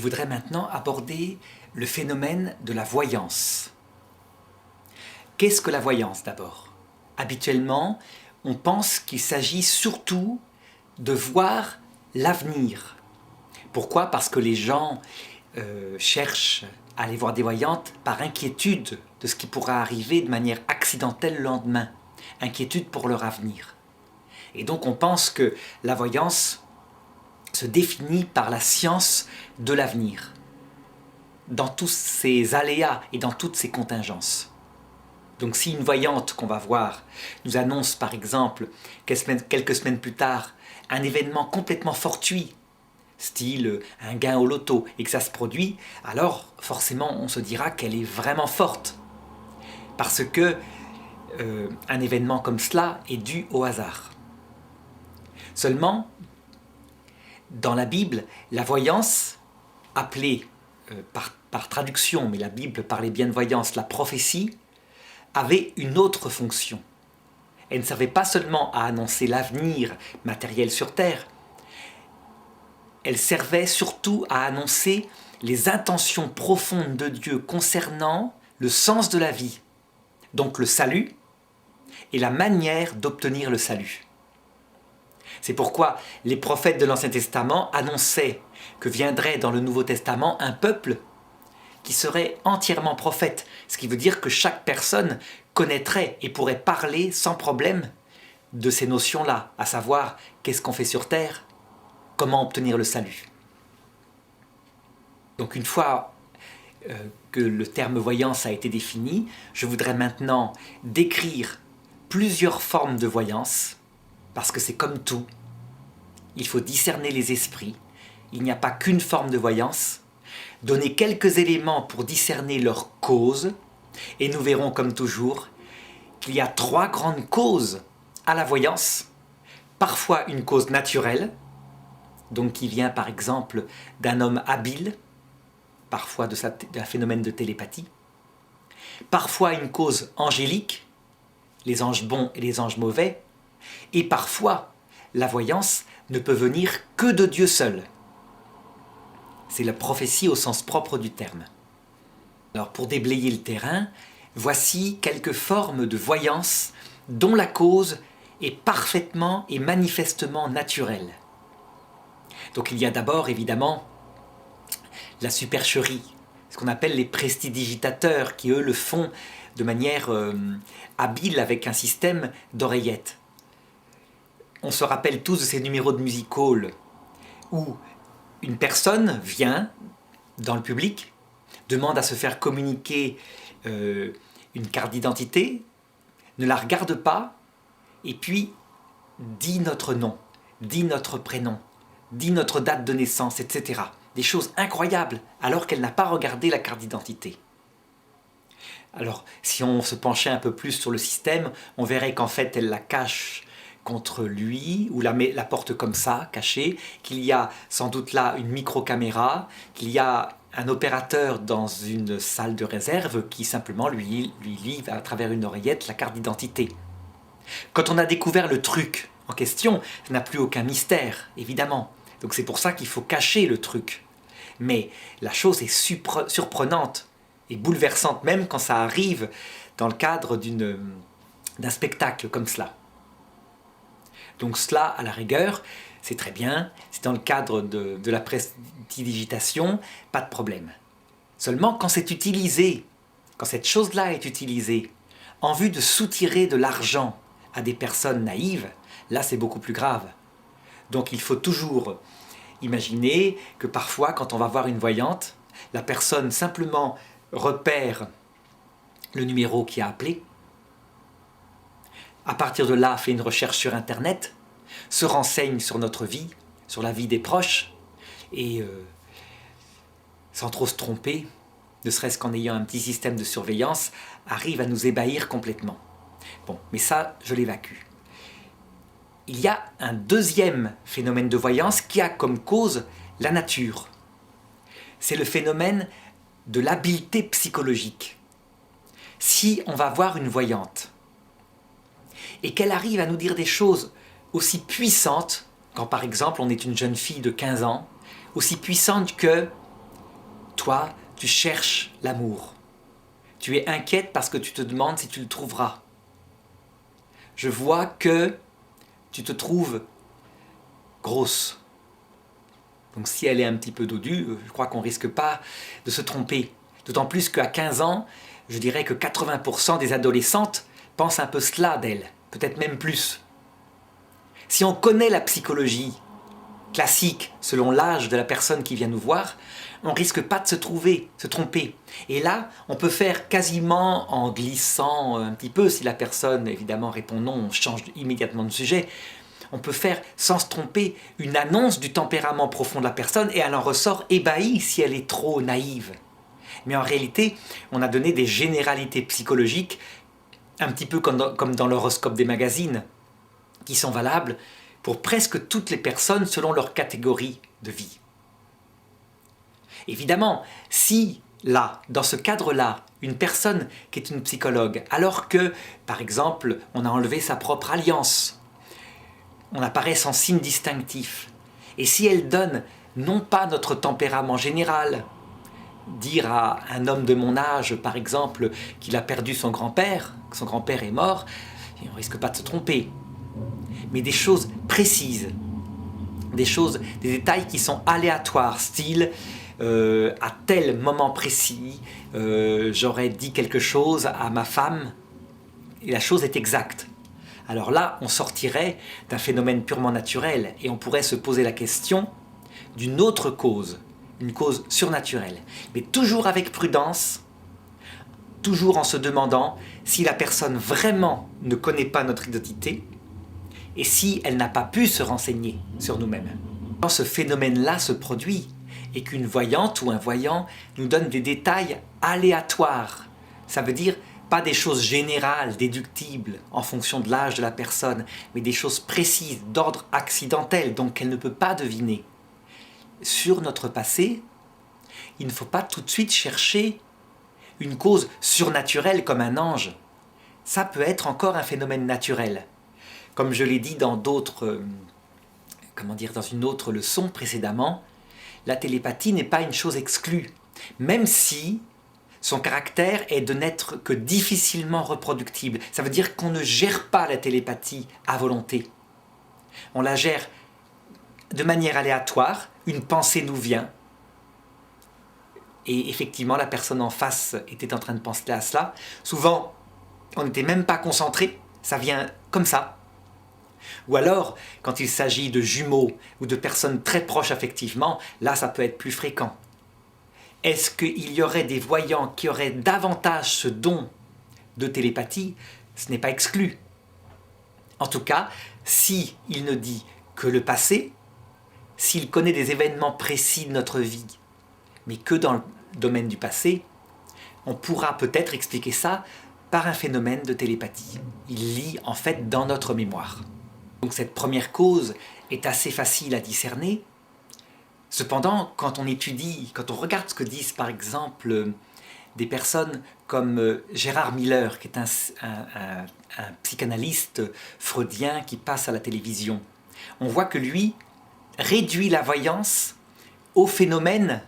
Je voudrais maintenant aborder le phénomène de la voyance. Qu'est-ce que la voyance d'abord? Habituellement, on pense qu'il s'agit surtout de voir l'avenir. Pourquoi? Parce que les gens cherchent à aller voir des voyantes par inquiétude de ce qui pourra arriver de manière accidentelle le lendemain. Inquiétude pour leur avenir. Et donc on pense que la voyance se définit par la science de l'avenir, dans tous ses aléas et dans toutes ses contingences. Donc si une voyante qu'on va voir nous annonce par exemple quelques semaines plus tard un événement complètement fortuit, style un gain au loto, et que ça se produit, alors forcément on se dira qu'elle est vraiment forte. Parce que un événement comme cela est dû au hasard. Seulement, dans la Bible, la voyance, appelée par traduction, mais la Bible parlait bien de voyance, la prophétie, avait une autre fonction. Elle ne servait pas seulement à annoncer l'avenir matériel sur terre, elle servait surtout à annoncer les intentions profondes de Dieu concernant le sens de la vie, donc le salut, et la manière d'obtenir le salut. C'est pourquoi les prophètes de l'Ancien Testament annonçaient que viendrait dans le Nouveau Testament un peuple qui serait entièrement prophète, ce qui veut dire que chaque personne connaîtrait et pourrait parler sans problème de ces notions-là, à savoir qu'est-ce qu'on fait sur terre, comment obtenir le salut. Donc une fois que le terme voyance a été défini, je voudrais maintenant décrire plusieurs formes de voyance, parce que c'est comme tout, il faut discerner les esprits, il n'y a pas qu'une forme de voyance, donner quelques éléments pour discerner leur cause, et nous verrons comme toujours qu'il y a trois grandes causes à la voyance, parfois une cause naturelle, donc qui vient par exemple d'un homme habile, parfois d'un phénomène de télépathie, parfois une cause angélique, les anges bons et les anges mauvais, et parfois la voyance ne peut venir que de Dieu seul. C'est la prophétie au sens propre du terme. Alors pour déblayer le terrain, voici quelques formes de voyance dont la cause est parfaitement et manifestement naturelle. Donc il y a d'abord évidemment la supercherie, ce qu'on appelle les prestidigitateurs, qui eux le font de manière habile avec un système d'oreillettes. On se rappelle tous de ces numéros de music hall où une personne vient dans le public, demande à se faire communiquer une carte d'identité, ne la regarde pas, et puis dit notre nom, dit notre prénom, dit notre date de naissance, etc. Des choses incroyables, alors qu'elle n'a pas regardé la carte d'identité. Alors, si on se penchait un peu plus sur le système, on verrait qu'en fait, elle la cache contre lui, ou la porte comme ça, cachée, qu'il y a sans doute là une micro-caméra, qu'il y a un opérateur dans une salle de réserve qui simplement lui lit à travers une oreillette la carte d'identité. Quand on a découvert le truc en question, ça n'a plus aucun mystère, évidemment. Donc c'est pour ça qu'il faut cacher le truc. Mais la chose est surprenante et bouleversante, même quand ça arrive dans le cadre d'un spectacle comme cela. Donc cela, à la rigueur, c'est très bien, c'est dans le cadre de la prestidigitation, pas de problème. Seulement quand c'est utilisé, quand cette chose-là est utilisée en vue de soutirer de l'argent à des personnes naïves, là c'est beaucoup plus grave. Donc il faut toujours imaginer que parfois quand on va voir une voyante, la personne simplement repère le numéro qui a appelé, à partir de là, fait une recherche sur Internet, se renseigne sur notre vie, sur la vie des proches, et sans trop se tromper, ne serait-ce qu'en ayant un petit système de surveillance, arrive à nous ébahir complètement. Bon, mais ça, je l'évacue. Il y a un deuxième phénomène de voyance qui a comme cause la nature. C'est le phénomène de l'habileté psychologique. Si on va voir une voyante, et qu'elle arrive à nous dire des choses aussi puissantes, quand par exemple on est une jeune fille de 15 ans, aussi puissantes que Toi, tu cherches l'amour. Tu es inquiète parce que tu te demandes si tu le trouveras. Je vois que tu te trouves grosse. Donc si elle est un petit peu dodue, je crois qu'on ne risque pas de se tromper. D'autant plus qu'à 15 ans, je dirais que 80% des adolescentes pensent un peu cela d'elles, peut-être même plus. Si on connaît la psychologie classique selon l'âge de la personne qui vient nous voir, on risque pas de se tromper. Et là, on peut faire quasiment en glissant un petit peu, si la personne évidemment répond non, on change immédiatement de sujet. On peut faire, sans se tromper, une annonce du tempérament profond de la personne et elle en ressort ébahie si elle est trop naïve. Mais en réalité, on a donné des généralités psychologiques, un petit peu comme dans l'horoscope des magazines, qui sont valables pour presque toutes les personnes selon leur catégorie de vie. Évidemment, si là, dans ce cadre-là, une personne qui est une psychologue, alors que, par exemple, on a enlevé sa propre alliance, on apparaît sans signe distinctif. Et si elle donne non pas notre tempérament général, dire à un homme de mon âge, par exemple, qu'il a perdu son grand-père, que son grand-père est mort, on ne risque pas de se tromper. Mais des choses précises, des détails qui sont aléatoires, style à tel moment précis, j'aurais dit quelque chose à ma femme et la chose est exacte. Alors là, on sortirait d'un phénomène purement naturel et on pourrait se poser la question d'une autre cause, une cause surnaturelle. Mais toujours avec prudence, toujours en se demandant si la personne vraiment ne connaît pas notre identité et si elle n'a pas pu se renseigner sur nous-mêmes. Quand ce phénomène-là se produit et qu'une voyante ou un voyant nous donne des détails aléatoires, ça veut dire pas des choses générales, déductibles, en fonction de l'âge de la personne, mais des choses précises, d'ordre accidentel, donc qu'elle ne peut pas deviner. Sur notre passé, il ne faut pas tout de suite chercher une cause surnaturelle comme un ange. Ça peut être encore un phénomène naturel. Comme je l'ai dit dans d'autres, dans une autre leçon précédemment, la télépathie n'est pas une chose exclue, même si son caractère est de n'être que difficilement reproductible. Ça veut dire qu'on ne gère pas la télépathie à volonté. On la gère de manière aléatoire, une pensée nous vient, et effectivement la personne en face était en train de penser à cela. Souvent, on n'était même pas concentré, ça vient comme ça. Ou alors, quand il s'agit de jumeaux ou de personnes très proches affectivement, là ça peut être plus fréquent. Est-ce qu'il y aurait des voyants qui auraient davantage ce don de télépathie? Ce n'est pas exclu. En tout cas, s'il ne dit que le passé, s'il connaît des événements précis de notre vie, mais que dans le domaine du passé, on pourra peut-être expliquer ça par un phénomène de télépathie. Il lit en fait dans notre mémoire. Donc cette première cause est assez facile à discerner. Cependant, quand on regarde ce que disent par exemple des personnes comme Gérard Miller, qui est un psychanalyste freudien qui passe à la télévision, on voit que lui réduit la voyance au phénomène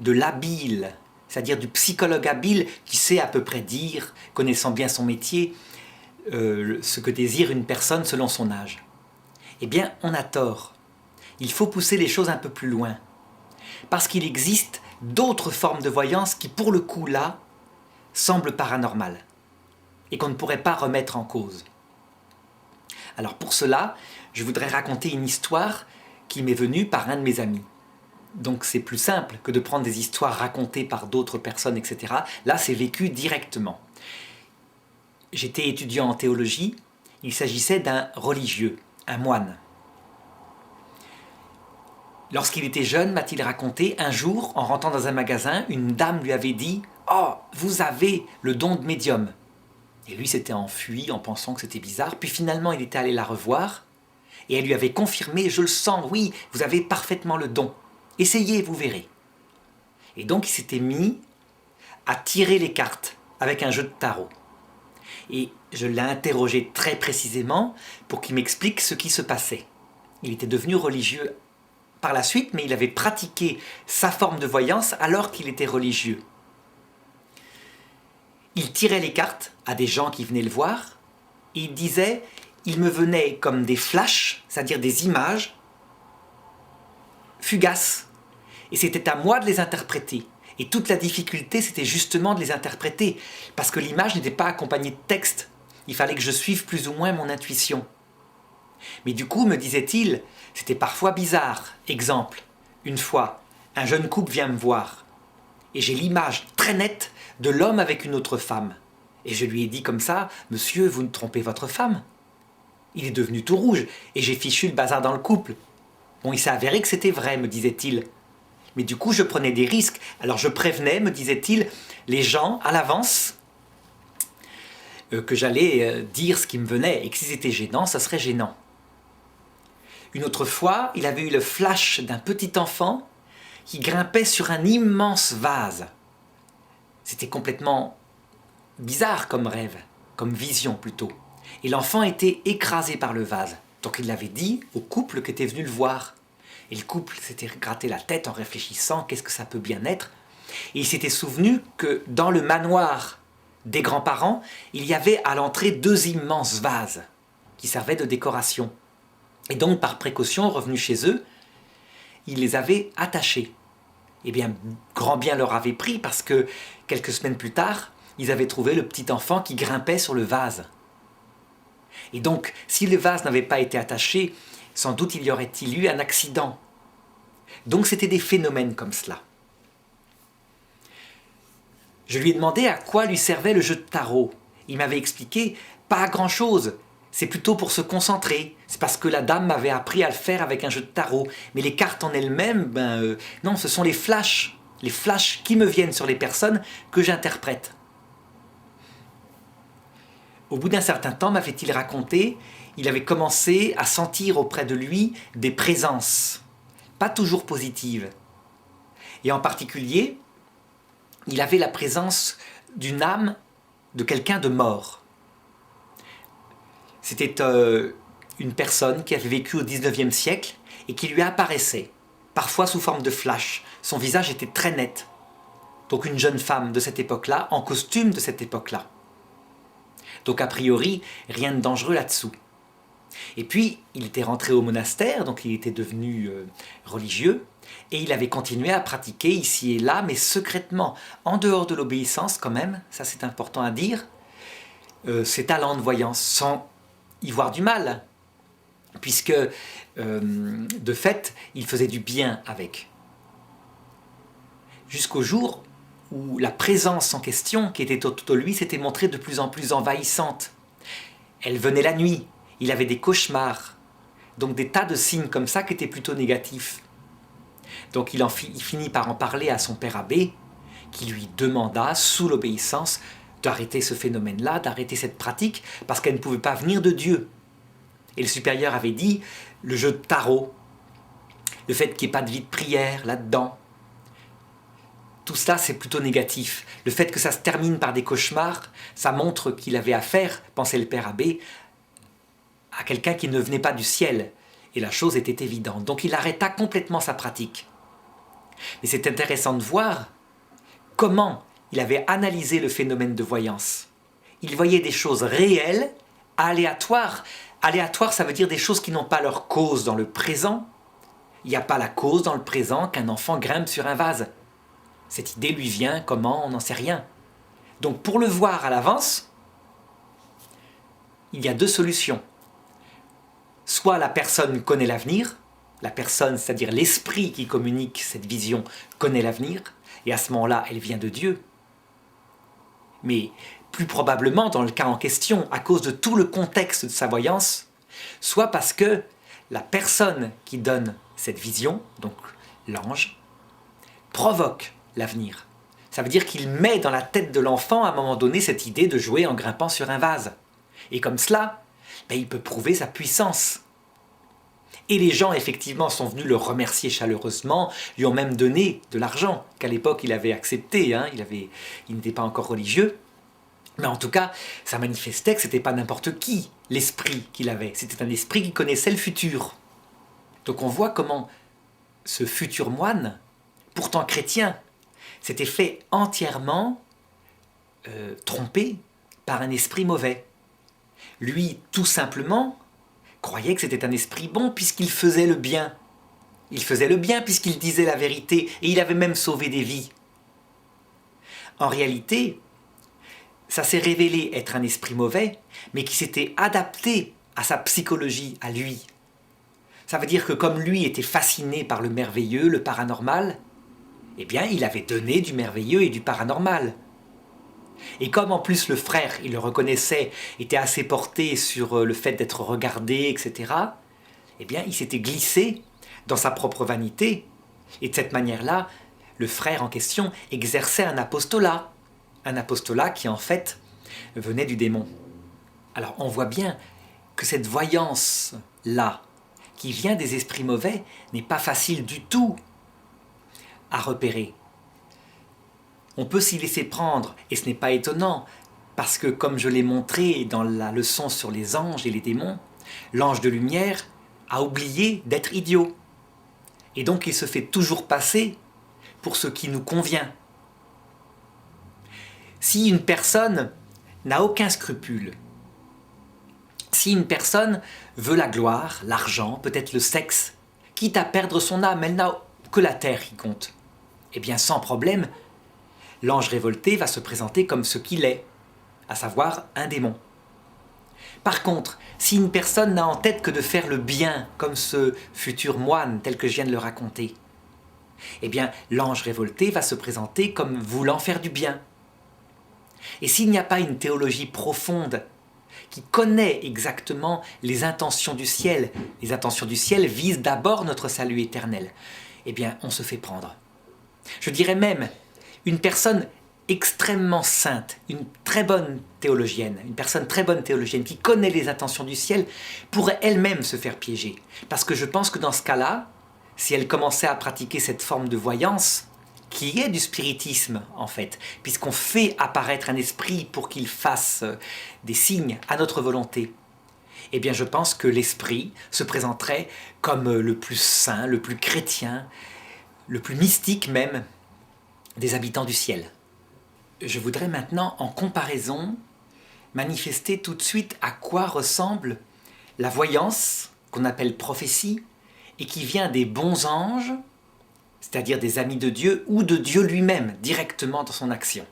de l'habile, c'est-à-dire du psychologue habile qui sait à peu près dire, connaissant bien son métier, ce que désire une personne selon son âge. Eh bien, on a tort. Il faut pousser les choses un peu plus loin. Parce qu'il existe d'autres formes de voyance qui, pour le coup, là, semblent paranormales et qu'on ne pourrait pas remettre en cause. Alors pour cela, je voudrais raconter une histoire qui m'est venue par un de mes amis. Donc c'est plus simple que de prendre des histoires racontées par d'autres personnes, etc. Là, c'est vécu directement. J'étais étudiant en théologie, il s'agissait d'un religieux, un moine. Lorsqu'il était jeune, m'a-t-il raconté, un jour, en rentrant dans un magasin, une dame lui avait dit « Oh, vous avez le don de médium !» Et lui s'était enfui en pensant que c'était bizarre. Puis finalement, il était allé la revoir et elle lui avait confirmé « Je le sens, oui, vous avez parfaitement le don. Essayez, vous verrez. » Et donc, il s'était mis à tirer les cartes avec un jeu de tarot. Et je l'ai interrogé très précisément pour qu'il m'explique ce qui se passait. Il était devenu religieux par la suite, mais il avait pratiqué sa forme de voyance alors qu'il était religieux. Il tirait les cartes à des gens qui venaient le voir, et il disait, il me venait comme des flashs, c'est-à-dire des images fugaces, et c'était à moi de les interpréter. Et toute la difficulté, c'était justement de les interpréter, parce que l'image n'était pas accompagnée de texte. Il fallait que je suive plus ou moins mon intuition. Mais du coup, me disait-il, c'était parfois bizarre. Exemple, une fois, un jeune couple vient me voir, et j'ai l'image très nette de l'homme avec une autre femme. Et je lui ai dit comme ça, « Monsieur, vous ne trompez votre femme ?» Il est devenu tout rouge, et j'ai fichu le bazar dans le couple. Bon, il s'est avéré que c'était vrai, me disait-il. Mais du coup, je prenais des risques. Alors je prévenais, me disait-il, les gens à l'avance que j'allais dire ce qui me venait et que si c'était gênant, ça serait gênant. Une autre fois, il avait eu le flash d'un petit enfant qui grimpait sur un immense vase. C'était complètement bizarre comme rêve, comme vision plutôt. Et l'enfant était écrasé par le vase. Donc il l'avait dit au couple qui était venu le voir. Et le couple s'était gratté la tête en réfléchissant, qu'est-ce que ça peut bien être? Et il s'était souvenu que dans le manoir des grands-parents, il y avait à l'entrée 2 immenses vases qui servaient de décoration. Et donc, par précaution, revenu chez eux, il les avait attachés. Eh bien, grand bien leur avait pris parce que, quelques semaines plus tard, ils avaient trouvé le petit enfant qui grimpait sur le vase. Et donc, si le vase n'avait pas été attaché, sans doute il y aurait-il eu un accident. Donc c'était des phénomènes comme cela. Je lui ai demandé à quoi lui servait le jeu de tarot. Il m'avait expliqué, pas à grand chose, c'est plutôt pour se concentrer. C'est parce que la dame m'avait appris à le faire avec un jeu de tarot. Mais les cartes en elles-mêmes, non, ce sont les flashs qui me viennent sur les personnes que j'interprète. Au bout d'un certain temps, m'avait-il raconté, il avait commencé à sentir auprès de lui des présences, pas toujours positives. Et en particulier, il avait la présence d'une âme de quelqu'un de mort. C'était une personne qui avait vécu au XIXe siècle et qui lui apparaissait, parfois sous forme de flash. Son visage était très net. Donc une jeune femme de cette époque-là, en costume de cette époque-là. Donc a priori, rien de dangereux là-dessous. Et puis, il était rentré au monastère, donc il était devenu religieux, et il avait continué à pratiquer ici et là, mais secrètement, en dehors de l'obéissance quand même, ça c'est important à dire, ses talents de voyance, sans y voir du mal, puisque de fait, il faisait du bien avec. Jusqu'au jour où la présence en question, qui était autour de lui, s'était montrée de plus en plus envahissante. Elle venait la nuit, il avait des cauchemars, donc des tas de signes comme ça qui étaient plutôt négatifs. Donc il finit par en parler à son père abbé, qui lui demanda, sous l'obéissance, d'arrêter ce phénomène-là, d'arrêter cette pratique, parce qu'elle ne pouvait pas venir de Dieu. Et le supérieur avait dit, le jeu de tarot, le fait qu'il n'y ait pas de vie de prière là-dedans, tout cela c'est plutôt négatif. Le fait que ça se termine par des cauchemars, ça montre qu'il avait affaire, pensait le père abbé, à quelqu'un qui ne venait pas du ciel. Et la chose était évidente. Donc il arrêta complètement sa pratique. Mais c'est intéressant de voir comment il avait analysé le phénomène de voyance. Il voyait des choses réelles, aléatoires. Aléatoires, ça veut dire des choses qui n'ont pas leur cause dans le présent. Il n'y a pas la cause dans le présent qu'un enfant grimpe sur un vase. Cette idée lui vient, comment, on n'en sait rien. Donc pour le voir à l'avance, il y a 2 solutions. Soit la personne connaît l'avenir, la personne, c'est-à-dire l'esprit qui communique cette vision, connaît l'avenir, et à ce moment-là, elle vient de Dieu. Mais plus probablement, dans le cas en question, à cause de tout le contexte de sa voyance, soit parce que la personne qui donne cette vision, donc l'ange, provoque l'avenir. Ça veut dire qu'il met dans la tête de l'enfant à un moment donné cette idée de jouer en grimpant sur un vase. Et comme cela, il peut prouver sa puissance. Et les gens, effectivement, sont venus le remercier chaleureusement, lui ont même donné de l'argent, qu'à l'époque il avait accepté, hein, il n'était pas encore religieux. Mais en tout cas, ça manifestait que ce n'était pas n'importe qui, l'esprit qu'il avait. C'était un esprit qui connaissait le futur. Donc on voit comment ce futur moine, pourtant chrétien, s'était fait entièrement tromper par un esprit mauvais. Lui, tout simplement, croyait que c'était un esprit bon puisqu'il faisait le bien. Il faisait le bien puisqu'il disait la vérité et il avait même sauvé des vies. En réalité, ça s'est révélé être un esprit mauvais, mais qui s'était adapté à sa psychologie, à lui. Ça veut dire que comme lui était fasciné par le merveilleux, le paranormal, eh bien, il avait donné du merveilleux et du paranormal. Et comme en plus le frère, il le reconnaissait, était assez porté sur le fait d'être regardé, etc., eh bien, il s'était glissé dans sa propre vanité. Et de cette manière-là, le frère en question exerçait un apostolat qui en fait venait du démon. Alors on voit bien que cette voyance-là, qui vient des esprits mauvais, n'est pas facile du tout à repérer. On peut s'y laisser prendre, et ce n'est pas étonnant, parce que comme je l'ai montré dans la leçon sur les anges et les démons, l'ange de lumière a oublié d'être idiot. Et donc il se fait toujours passer pour ce qui nous convient. Si une personne n'a aucun scrupule, si une personne veut la gloire, l'argent, peut-être le sexe, quitte à perdre son âme, elle n'a que la terre qui compte, eh bien sans problème, l'ange révolté va se présenter comme ce qu'il est, à savoir un démon. Par contre, si une personne n'a en tête que de faire le bien, comme ce futur moine tel que je viens de le raconter, eh bien l'ange révolté va se présenter comme voulant faire du bien. Et s'il n'y a pas une théologie profonde qui connaît exactement les intentions du ciel visent d'abord notre salut éternel, eh bien on se fait prendre. Je dirais même, une personne extrêmement sainte, une personne très bonne théologienne qui connaît les intentions du ciel, pourrait elle-même se faire piéger. Parce que je pense que dans ce cas-là, si elle commençait à pratiquer cette forme de voyance, qui est du spiritisme en fait, puisqu'on fait apparaître un esprit pour qu'il fasse des signes à notre volonté, eh bien je pense que l'esprit se présenterait comme le plus saint, le plus chrétien, le plus mystique même des habitants du ciel. Je voudrais maintenant, en comparaison, manifester tout de suite à quoi ressemble la voyance, qu'on appelle prophétie, et qui vient des bons anges, c'est-à-dire des amis de Dieu, ou de Dieu lui-même, directement dans son action.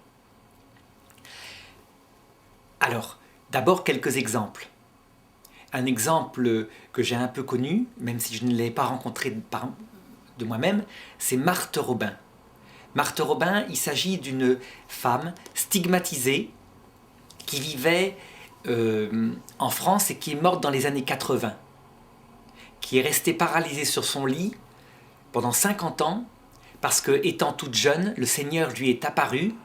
Alors, d'abord quelques exemples. Un exemple que j'ai un peu connu, même si je ne l'ai pas rencontré de moi-même, c'est Marthe Robin. Marthe Robin, il s'agit d'une femme stigmatisée qui vivait en France et qui est morte dans les années 80, qui est restée paralysée sur son lit pendant 50 ans parce que, étant toute jeune, le Seigneur lui est apparu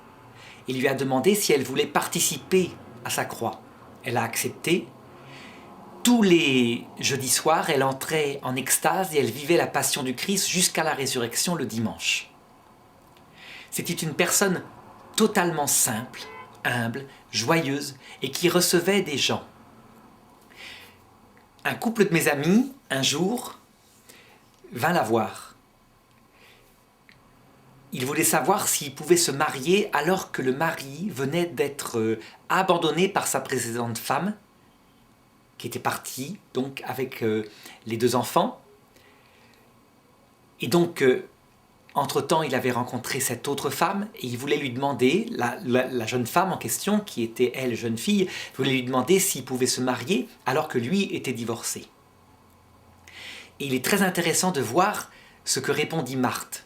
et lui a demandé si elle voulait participer à sa croix. Elle a accepté. Tous les jeudis soirs, elle entrait en extase et elle vivait la passion du Christ jusqu'à la résurrection le dimanche. C'était une personne totalement simple, humble, joyeuse et qui recevait des gens. Un couple de mes amis, un jour, vint la voir. Il voulait savoir s'il pouvait se marier alors que le mari venait d'être abandonné par sa précédente femme, qui était partie donc avec les 2 enfants. Et donc, entre-temps, il avait rencontré cette autre femme et il voulait lui demander, la jeune femme en question, qui était elle, jeune fille, voulait lui demander s'il pouvait se marier alors que lui était divorcé. Et il est très intéressant de voir ce que répondit Marthe.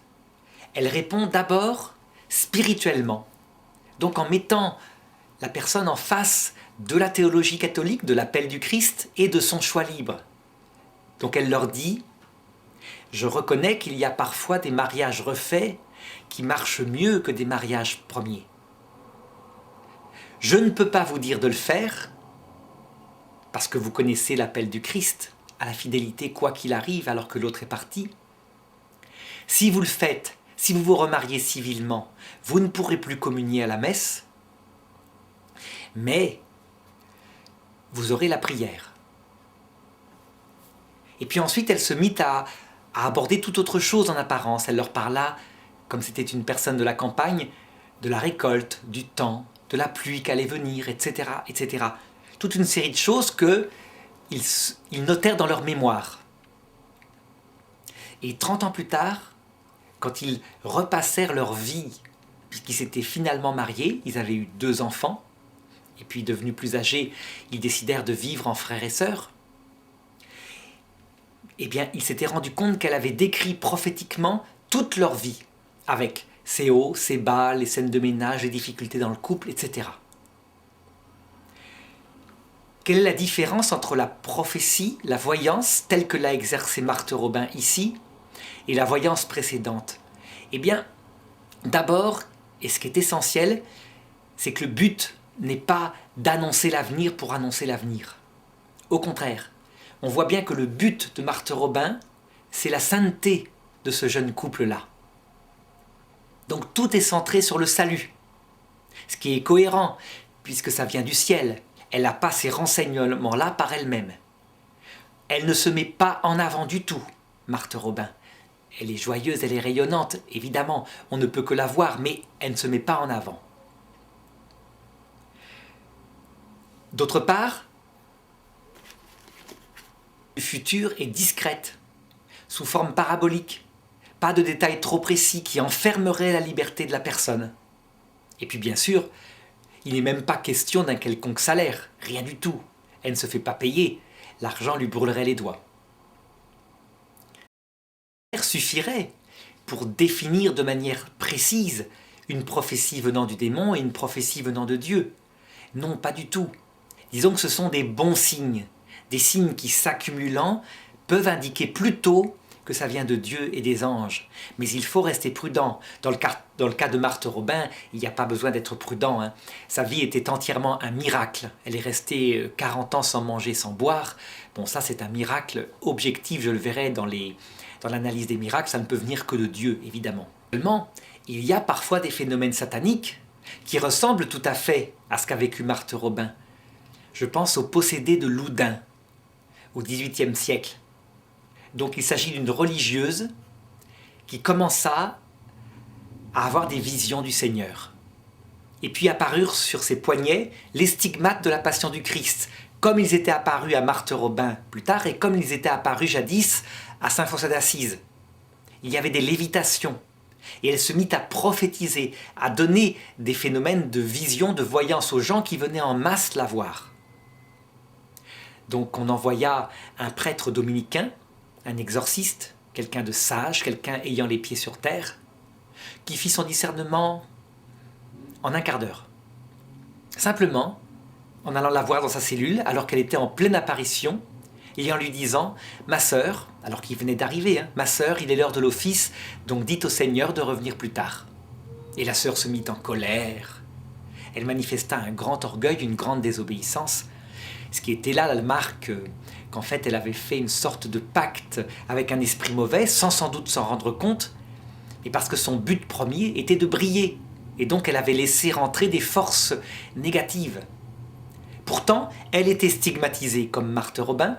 Elle répond d'abord spirituellement, donc en mettant la personne en face de la théologie catholique, de l'appel du Christ et de son choix libre. Donc elle leur dit: je reconnais qu'il y a parfois des mariages refaits qui marchent mieux que des mariages premiers. Je ne peux pas vous dire de le faire, parce que vous connaissez l'appel du Christ à la fidélité quoi qu'il arrive alors que l'autre est parti. Si vous le faites, si vous vous remariez civilement, vous ne pourrez plus communier à la messe, mais vous aurez la prière. Et puis ensuite, elle se mit à a abordé tout autre chose en apparence. Elle leur parla, comme c'était une personne de la campagne, de la récolte, du temps, de la pluie qu'allait venir, etc., etc. Toute une série de choses qu'ils notèrent dans leur mémoire. Et 30 ans plus tard, quand ils repassèrent leur vie, puisqu'ils s'étaient finalement mariés, ils avaient eu 2 enfants, et puis devenus plus âgés, ils décidèrent de vivre en frères et sœurs, eh bien, ils s'étaient rendus compte qu'elle avait décrit prophétiquement toute leur vie, avec ses hauts, ses bas, les scènes de ménage, les difficultés dans le couple, etc. Quelle est la différence entre la prophétie, la voyance, telle que l'a exercée Marthe Robin ici, et la voyance précédente? Eh bien, d'abord, et ce qui est essentiel, c'est que le but n'est pas d'annoncer l'avenir pour annoncer l'avenir. Au contraire, on voit bien que le but de Marthe Robin, c'est la sainteté de ce jeune couple-là. Donc tout est centré sur le salut, ce qui est cohérent, puisque ça vient du ciel. Elle n'a pas ces renseignements-là par elle-même. Elle ne se met pas en avant du tout, Marthe Robin. Elle est joyeuse, elle est rayonnante, évidemment, on ne peut que la voir, mais elle ne se met pas en avant. D'autre part, le futur est discrète, sous forme parabolique, pas de détails trop précis qui enfermeraient la liberté de la personne. Et puis bien sûr, il n'est même pas question d'un quelconque salaire, rien du tout. Elle ne se fait pas payer, l'argent lui brûlerait les doigts. Suffirait pour définir de manière précise une prophétie venant du démon et une prophétie venant de Dieu. Non, pas du tout. Disons que ce sont des bons signes, des signes qui, s'accumulant, peuvent indiquer plutôt que ça vient de Dieu et des anges. Mais il faut rester prudent. Dans le cas de Marthe Robin, il n'y a pas besoin d'être prudent, hein. Sa vie était entièrement un miracle. Elle est restée 40 ans sans manger, sans boire. Bon, ça c'est un miracle objectif, je le verrai dans l'analyse des miracles, ça ne peut venir que de Dieu, évidemment. Seulement, il y a parfois des phénomènes sataniques qui ressemblent tout à fait à ce qu'a vécu Marthe Robin. Je pense au possédé de Loudun, au XVIIIe siècle. Donc il s'agit d'une religieuse qui commença à avoir des visions du Seigneur. Et puis apparurent sur ses poignets les stigmates de la Passion du Christ, comme ils étaient apparus à Marthe Robin plus tard et comme ils étaient apparus jadis à saint François d'Assise. Il y avait des lévitations. Et elle se mit à prophétiser, à donner des phénomènes de vision, de voyance aux gens qui venaient en masse la voir. Donc on envoya un prêtre dominicain, un exorciste, quelqu'un de sage, quelqu'un ayant les pieds sur terre, qui fit son discernement en un quart d'heure. Simplement, en allant la voir dans sa cellule, alors qu'elle était en pleine apparition, et en lui disant « Ma sœur », alors qu'il venait d'arriver, « Ma sœur, il est l'heure de l'office, donc dites au Seigneur de revenir plus tard. » Et la sœur se mit en colère. Elle manifesta un grand orgueil, une grande désobéissance, ce qui était là la marque qu'en fait elle avait fait une sorte de pacte avec un esprit mauvais, sans doute s'en rendre compte, et parce que son but premier était de briller, et donc elle avait laissé rentrer des forces négatives. Pourtant, elle était stigmatisée comme Marthe Robin,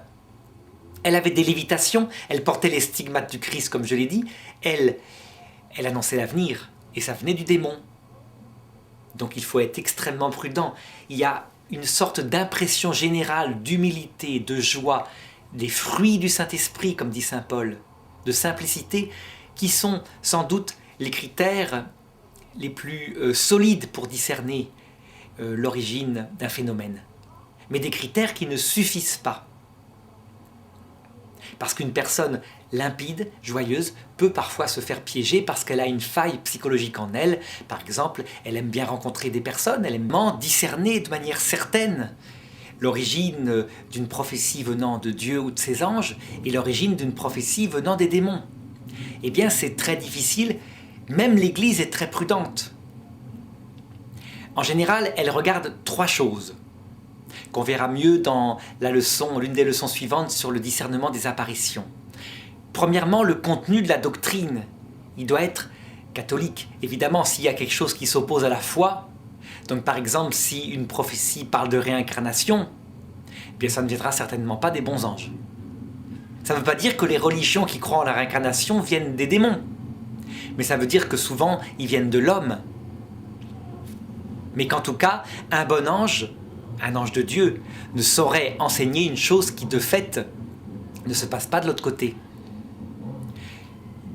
elle avait des lévitations, elle portait les stigmates du Christ, comme je l'ai dit, elle annonçait l'avenir, et ça venait du démon. Donc il faut être extrêmement prudent. Il y a une sorte d'impression générale d'humilité, de joie, des fruits du Saint-Esprit, comme dit saint Paul, de simplicité, qui sont sans doute les critères les plus solides pour discerner l'origine d'un phénomène. Mais des critères qui ne suffisent pas. Parce qu'une personne limpide, joyeuse, peut parfois se faire piéger parce qu'elle a une faille psychologique en elle. Par exemple, elle aime bien rencontrer des personnes, elle aime discerner de manière certaine l'origine d'une prophétie venant de Dieu ou de ses anges et l'origine d'une prophétie venant des démons. Eh bien, c'est très difficile, même l'Église est très prudente. En général, elle regarde 3 choses, qu'on verra mieux dans l'une des leçons suivantes sur le discernement des apparitions. Premièrement, le contenu de la doctrine. Il doit être catholique. Évidemment, s'il y a quelque chose qui s'oppose à la foi, donc par exemple, si une prophétie parle de réincarnation, eh bien ça ne viendra certainement pas des bons anges. Ça ne veut pas dire que les religions qui croient en la réincarnation viennent des démons. Mais ça veut dire que souvent, ils viennent de l'homme. Mais qu'en tout cas, un bon ange, un ange de Dieu, ne saurait enseigner une chose qui, de fait, ne se passe pas de l'autre côté.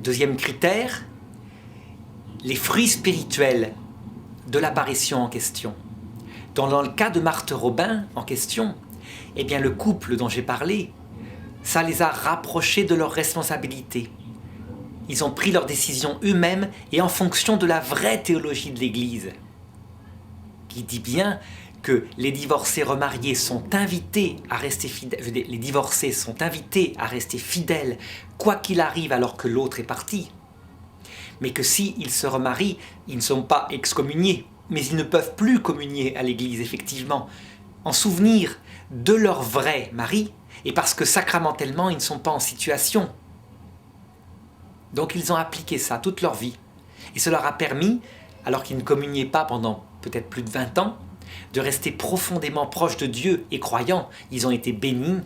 Deuxième critère, les fruits spirituels de l'apparition en question. Dans le cas de Marthe Robin en question, eh bien le couple dont j'ai parlé, ça les a rapprochés de leurs responsabilités. Ils ont pris leurs décisions eux-mêmes et en fonction de la vraie théologie de l'Église, qui dit bien que les divorcés remariés sont invités à rester fidèles, les divorcés sont invités à rester fidèles quoi qu'il arrive alors que l'autre est parti, mais que s'ils se remarient, ils ne sont pas excommuniés, mais ils ne peuvent plus communier à l'Église, effectivement, en souvenir de leur vrai mari, et parce que sacramentellement, ils ne sont pas en situation. Donc ils ont appliqué ça toute leur vie. Et cela leur a permis, alors qu'ils ne communiaient pas pendant peut-être plus de 20 ans, de rester profondément proches de Dieu et croyants. Ils ont été bénis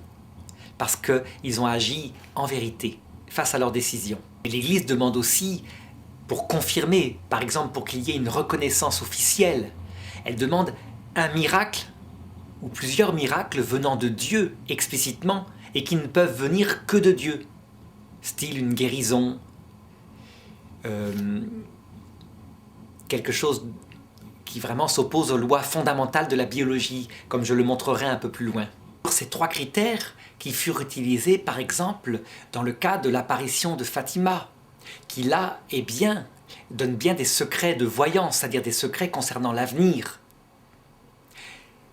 parce qu'ils ont agi en vérité face à leurs décisions. Et l'Église demande aussi, pour confirmer, par exemple pour qu'il y ait une reconnaissance officielle, elle demande un miracle ou plusieurs miracles venant de Dieu explicitement et qui ne peuvent venir que de Dieu. Style une guérison, quelque chose qui vraiment s'oppose aux lois fondamentales de la biologie, comme je le montrerai un peu plus loin. Ces trois critères qui furent utilisés par exemple dans le cas de l'apparition de Fatima, qui là donne bien des secrets de voyance, c'est-à-dire des secrets concernant l'avenir.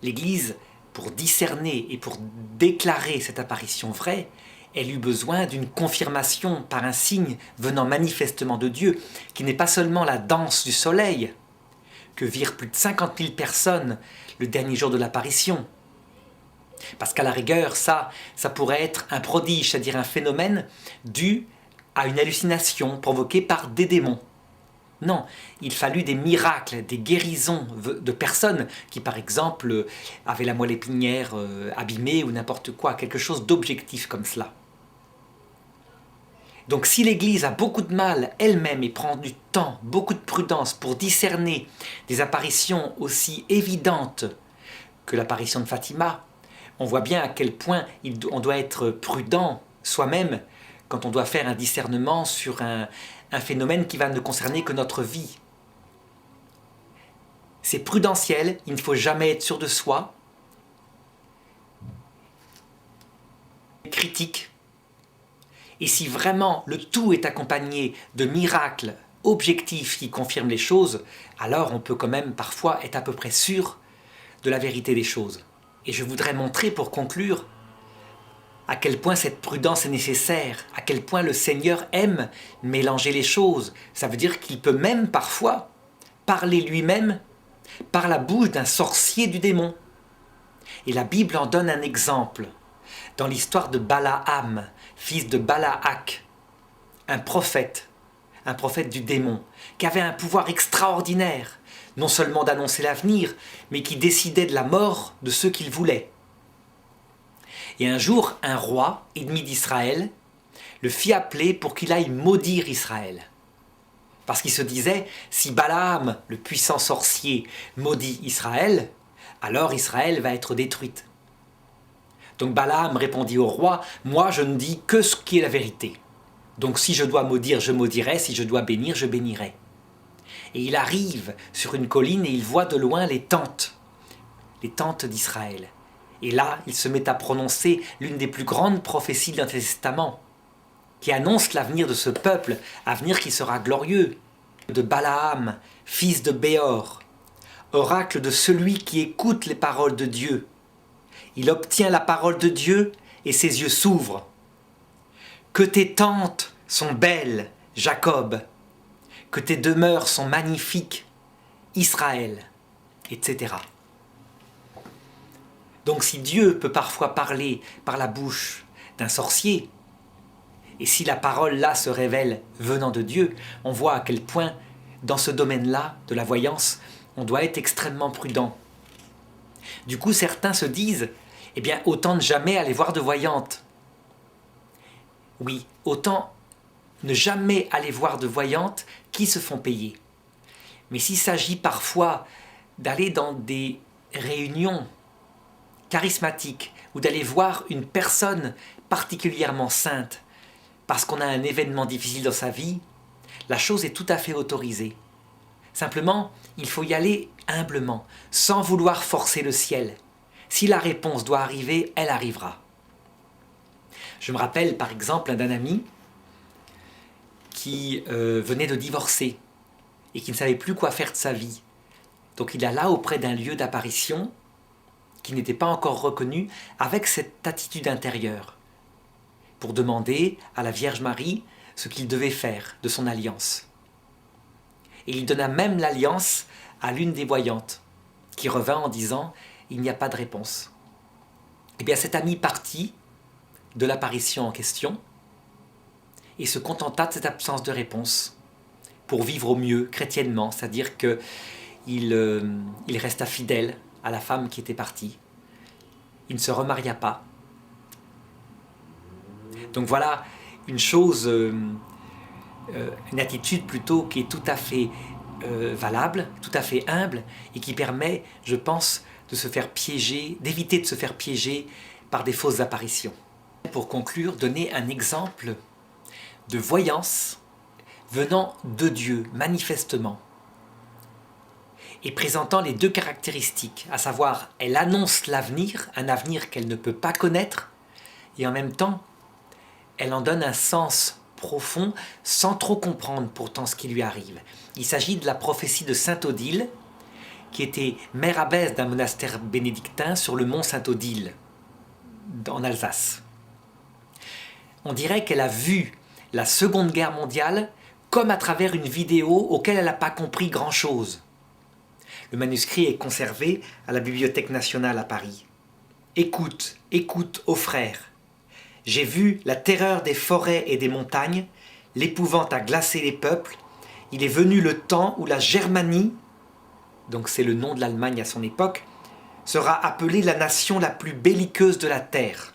L'Église, pour discerner et pour déclarer cette apparition vraie, elle eut besoin d'une confirmation par un signe venant manifestement de Dieu, qui n'est pas seulement la danse du soleil, que virent plus de 50 000 personnes le dernier jour de l'apparition. Parce qu'à la rigueur, ça pourrait être un prodige, c'est-à-dire un phénomène dû à une hallucination provoquée par des démons. Non, il fallut des miracles, des guérisons de personnes qui, par exemple, avaient la moelle épinière abîmée ou n'importe quoi, quelque chose d'objectif comme cela. Donc si l'Église a beaucoup de mal elle-même et prend du temps, beaucoup de prudence pour discerner des apparitions aussi évidentes que l'apparition de Fatima, on voit bien à quel point on doit être prudent soi-même quand on doit faire un discernement sur un phénomène qui va ne concerner que notre vie. C'est prudentiel, il ne faut jamais être sûr de soi. Critique. Et si vraiment le tout est accompagné de miracles objectifs qui confirment les choses, alors on peut quand même parfois être à peu près sûr de la vérité des choses. Et je voudrais montrer pour conclure à quel point cette prudence est nécessaire, à quel point le Seigneur aime mélanger les choses. Ça veut dire qu'il peut même parfois parler lui-même par la bouche d'un sorcier du démon. Et la Bible en donne un exemple. Dans l'histoire de Balaam, fils de Balaak, un prophète du démon, qui avait un pouvoir extraordinaire, non seulement d'annoncer l'avenir, mais qui décidait de la mort de ceux qu'il voulait. Et un jour, un roi, ennemi d'Israël, le fit appeler pour qu'il aille maudire Israël. Parce qu'il se disait, si Balaam, le puissant sorcier, maudit Israël, alors Israël va être détruite. Donc Balaam répondit au roi, moi je ne dis que ce qui est la vérité. Donc si je dois maudire, je maudirai, si je dois bénir, je bénirai. Et il arrive sur une colline et il voit de loin les tentes d'Israël. Et là, il se met à prononcer l'une des plus grandes prophéties de l'Ancien Testament, qui annonce l'avenir de ce peuple, avenir qui sera glorieux, de Balaam, fils de Béor, oracle de celui qui écoute les paroles de Dieu. Il obtient la parole de Dieu et ses yeux s'ouvrent. Que tes tentes sont belles, Jacob, que tes demeures sont magnifiques, Israël, etc. Donc si Dieu peut parfois parler par la bouche d'un sorcier, et si la parole là se révèle venant de Dieu, on voit à quel point dans ce domaine-là de la voyance, on doit être extrêmement prudent. Du coup, certains se disent, eh bien, autant ne jamais aller voir de voyante. Oui, autant ne jamais aller voir de voyantes qui se font payer. Mais s'il s'agit parfois d'aller dans des réunions charismatiques ou d'aller voir une personne particulièrement sainte parce qu'on a un événement difficile dans sa vie, la chose est tout à fait autorisée. Simplement, il faut y aller humblement, sans vouloir forcer le ciel. Si la réponse doit arriver, elle arrivera. Je me rappelle par exemple d'un ami qui venait de divorcer et qui ne savait plus quoi faire de sa vie. Donc il alla auprès d'un lieu d'apparition qui n'était pas encore reconnu avec cette attitude intérieure pour demander à la Vierge Marie ce qu'il devait faire de son alliance. Et il donna même l'alliance à l'une des voyantes qui revint en disant « il n'y a pas de réponse ». Eh bien cet ami partit de l'apparition en question et se contenta de cette absence de réponse pour vivre au mieux chrétiennement, c'est-à-dire qu'il resta fidèle à la femme qui était partie. Il ne se remaria pas. Donc voilà une chose, une attitude plutôt qui est tout à fait valable, tout à fait humble et qui permet, je pense, de se faire piéger, d'éviter de se faire piéger par des fausses apparitions. Pour conclure, donner un exemple de voyance venant de Dieu, manifestement, et présentant les deux caractéristiques, à savoir, elle annonce l'avenir, un avenir qu'elle ne peut pas connaître, et en même temps, elle en donne un sens profond, sans trop comprendre pourtant ce qui lui arrive. Il s'agit de la prophétie de Sainte Odile, qui était mère abbesse d'un monastère bénédictin sur le mont Sainte-Odile, en Alsace. On dirait qu'elle a vu la Seconde Guerre mondiale comme à travers une vidéo auquel elle n'a pas compris grand-chose. Le manuscrit est conservé à la Bibliothèque nationale à Paris. « Écoute, écoute, ô frères. J'ai vu la terreur des forêts et des montagnes, l'épouvante a glacé les peuples. Il est venu le temps où la Germanie, donc c'est le nom de l'Allemagne à son époque, sera appelée la nation la plus belliqueuse de la terre.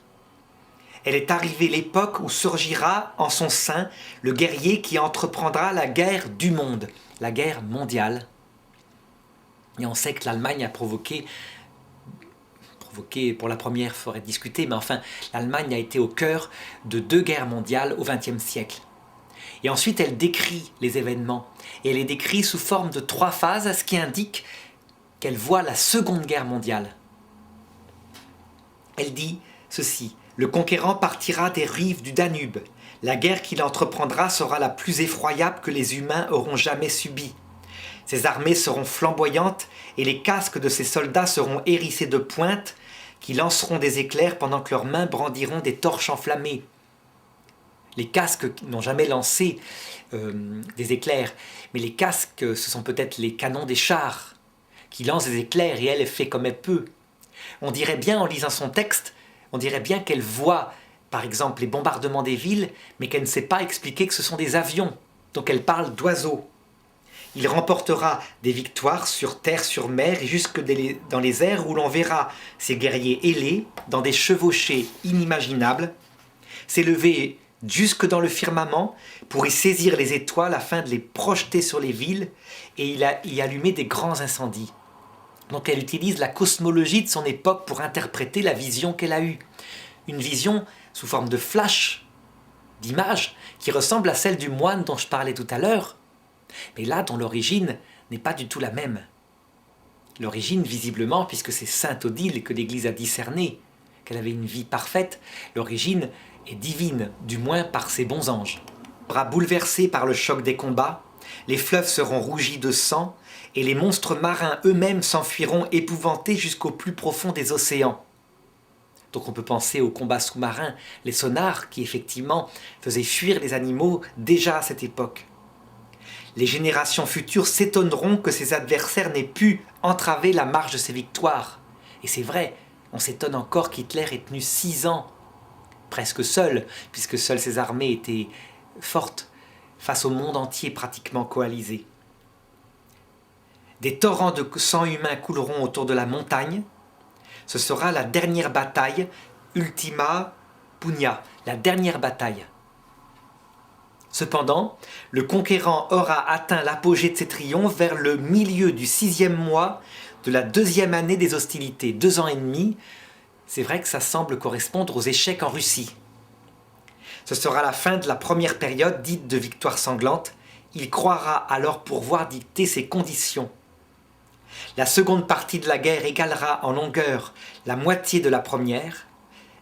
Elle est arrivée l'époque où surgira en son sein le guerrier qui entreprendra la guerre du monde, la guerre mondiale. » Et on sait que l'Allemagne a provoqué pour la première, il faudrait discuter, mais enfin, l'Allemagne a été au cœur de 2 guerres mondiales au XXe siècle. Et ensuite, elle décrit les événements, et elle les décrit sous forme de 3 phases, ce qui indique qu'elle voit la Seconde Guerre mondiale. Elle dit ceci: « Le conquérant partira des rives du Danube. La guerre qu'il entreprendra sera la plus effroyable que les humains auront jamais subie. Ses armées seront flamboyantes et les casques de ses soldats seront hérissés de pointes qui lanceront des éclairs pendant que leurs mains brandiront des torches enflammées. » Les casques n'ont jamais lancé des éclairs, mais les casques, ce sont peut-être les canons des chars qui lancent des éclairs et elle fait comme elle peut. On dirait bien, en lisant son texte, on dirait bien qu'elle voit, par exemple, les bombardements des villes, mais qu'elle ne sait pas expliquer que ce sont des avions. Donc elle parle d'oiseaux. Il remportera des victoires sur terre, sur mer et jusque dans les airs où l'on verra ces guerriers ailés dans des chevauchées inimaginables, s'élever jusque dans le firmament pour y saisir les étoiles afin de les projeter sur les villes et y allumer des grands incendies. Donc elle utilise la cosmologie de son époque pour interpréter la vision qu'elle a eue. Une vision sous forme de flash, d'image, qui ressemble à celle du moine dont je parlais tout à l'heure, mais là dont l'origine n'est pas du tout la même. L'origine, visiblement, puisque c'est Sainte Odile que l'Église a discerné, qu'elle avait une vie parfaite, l'origine est divine, du moins par ses bons anges. Sera bouleversé par le choc des combats, les fleuves seront rougis de sang, et les monstres marins eux-mêmes s'enfuiront épouvantés jusqu'au plus profond des océans. Donc on peut penser aux combats sous-marins, les sonars qui effectivement faisaient fuir les animaux déjà à cette époque. Les générations futures s'étonneront que ses adversaires n'aient pu entraver la marche de ses victoires. Et c'est vrai, on s'étonne encore qu'Hitler ait tenu 6 ans, presque seul, puisque seules ses armées étaient fortes, face au monde entier pratiquement coalisé. Des torrents de sang humain couleront autour de la montagne. Ce sera la dernière bataille, Ultima Pugna, la dernière bataille. Cependant, le conquérant aura atteint l'apogée de ses triomphes vers le milieu du 6e mois de la 2e année des hostilités, 2 ans et demi. C'est vrai que ça semble correspondre aux échecs en Russie. Ce sera la fin de la première période dite de victoire sanglante. Il croira alors pouvoir dicter ses conditions. La seconde partie de la guerre égalera en longueur la moitié de la première.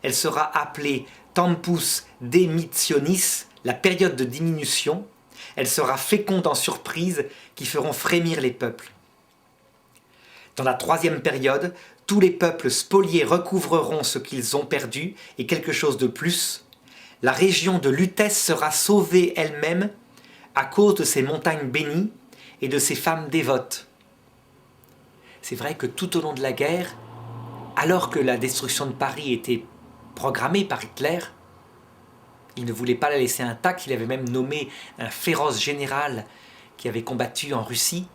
Elle sera appelée Tempus Demissionis, la période de diminution. Elle sera féconde en surprises qui feront frémir les peuples. Dans la 3e période, tous les peuples spoliés recouvreront ce qu'ils ont perdu et quelque chose de plus. La région de Lutèce sera sauvée elle-même à cause de ses montagnes bénies et de ses femmes dévotes. C'est vrai que tout au long de la guerre, alors que la destruction de Paris était programmée par Hitler, il ne voulait pas la laisser intacte, il avait même nommé un féroce général qui avait combattu en Russie.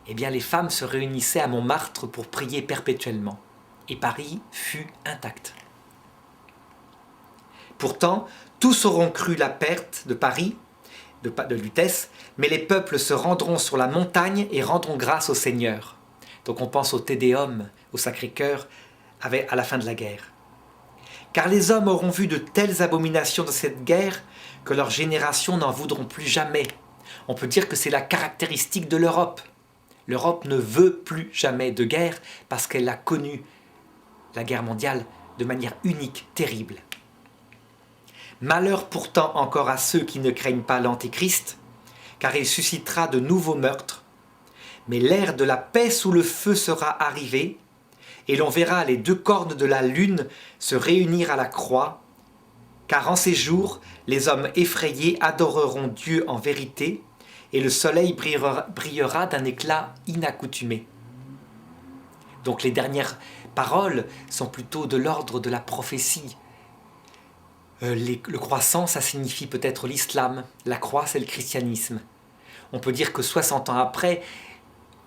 Eh bien, les femmes se réunissaient à Montmartre pour prier perpétuellement. Et Paris fut intact. Pourtant, tous auront cru la perte de Paris, de Lutèce, mais les peuples se rendront sur la montagne et rendront grâce au Seigneur. Donc on pense au Te Deum, au Sacré-Cœur, à la fin de la guerre. Car les hommes auront vu de telles abominations de cette guerre que leurs générations n'en voudront plus jamais. On peut dire que c'est la caractéristique de l'Europe. L'Europe ne veut plus jamais de guerre parce qu'elle a connu la guerre mondiale de manière unique, terrible. Malheur pourtant encore à ceux qui ne craignent pas l'Antéchrist, car il suscitera de nouveaux meurtres. Mais l'ère de la paix sous le feu sera arrivée, et l'on verra les 2 cornes de la lune se réunir à la croix, car en ces jours, les hommes effrayés adoreront Dieu en vérité, et le soleil brillera d'un éclat inaccoutumé. Donc les dernières paroles sont plutôt de l'ordre de la prophétie. Le croissant, ça signifie peut-être l'islam, la croix, c'est le christianisme. On peut dire que 60 ans après,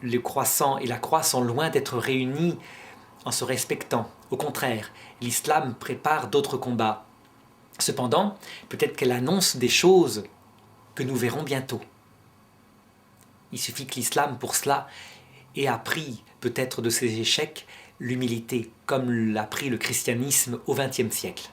le croissant et la croix sont loin d'être réunis en se respectant. Au contraire, l'islam prépare d'autres combats. Cependant, peut-être qu'elle annonce des choses que nous verrons bientôt. Il suffit que l'islam, pour cela, ait appris peut-être de ses échecs l'humilité, comme l'a pris le christianisme au XXe siècle.